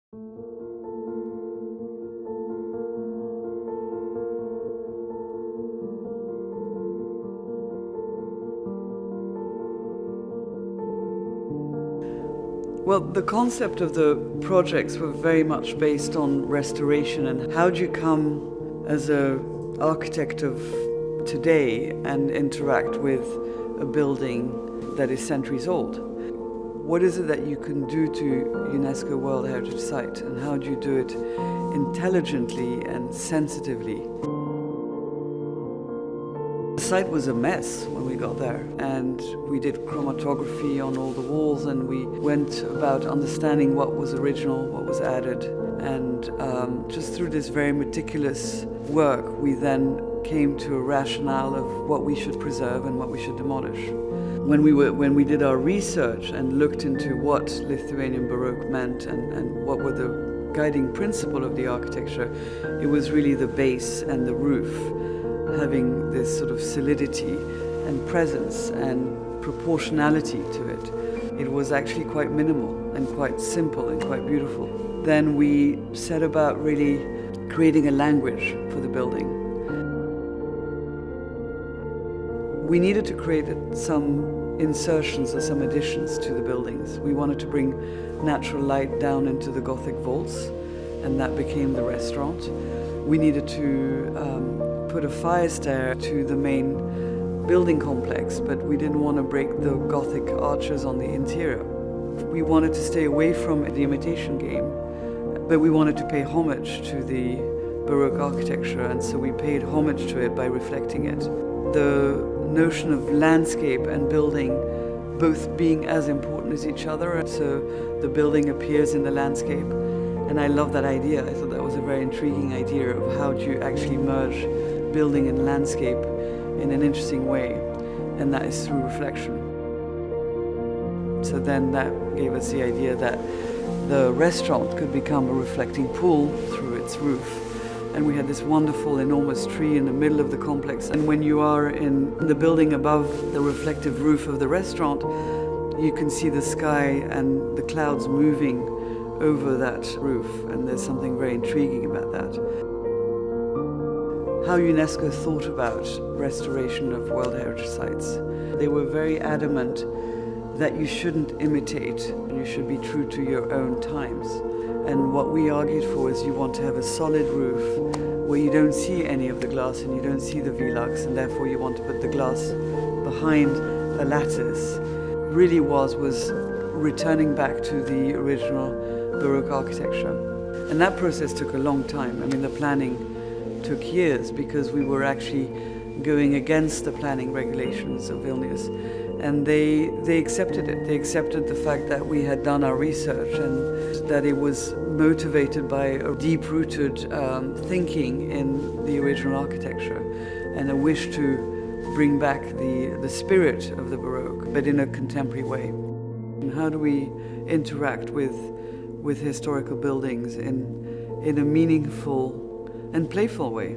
Well, the concept of the projects were very much based on restoration and how do you come as an architect of today and interact with a building that is centuries old. What is it that you can do to UNESCO World Heritage Site, and how do you do it intelligently and sensitively? The site was a mess when we got there, and we did chromatography on all the walls, and we went about understanding what was original, what was added, and just through this very meticulous work we then came to a rationale of what we should preserve and what we should demolish. When we did our research and looked into what Lithuanian Baroque meant and what were the guiding principle of the architecture, it was really the base and the roof, having this sort of solidity and presence and proportionality to it. It was actually quite minimal and quite simple and quite beautiful. Then we set about really creating a language for the building. We needed to create some insertions or some additions to the buildings. We wanted to bring natural light down into the Gothic vaults, and that became the restaurant. We needed to put a fire stair to the main building complex, but we didn't want to break the Gothic arches on the interior. We wanted to stay away from the imitation game, but we wanted to pay homage to the Baroque architecture, and so we paid homage to it by reflecting it. The notion of landscape and building both being as important as each other, so the building appears in the landscape. And I love that idea. I thought that was a very intriguing idea of how do you actually merge building and landscape in an interesting way, and that is through reflection. So then that gave us the idea that the restaurant could become a reflecting pool through its roof. And we had this wonderful, enormous tree in the middle of the complex. And when you are in the building above the reflective roof of the restaurant, you can see the sky and the clouds moving over that roof. And there's something very intriguing about that. How UNESCO thought about restoration of World Heritage Sites. They were very adamant that you shouldn't imitate, you should be true to your own times. And what we argued for is you want to have a solid roof where you don't see any of the glass and you don't see the velux, and therefore you want to put the glass behind a lattice. Really was returning back to the original Baroque architecture. And that process took a long time. I mean, the planning took years because we were actually going against the planning regulations of Vilnius. And they accepted it. They accepted the fact that we had done our research and that it was motivated by a deep-rooted thinking in the original architecture and a wish to bring back the spirit of the Baroque, but in a contemporary way. And how do we interact with historical buildings in a meaningful and playful way?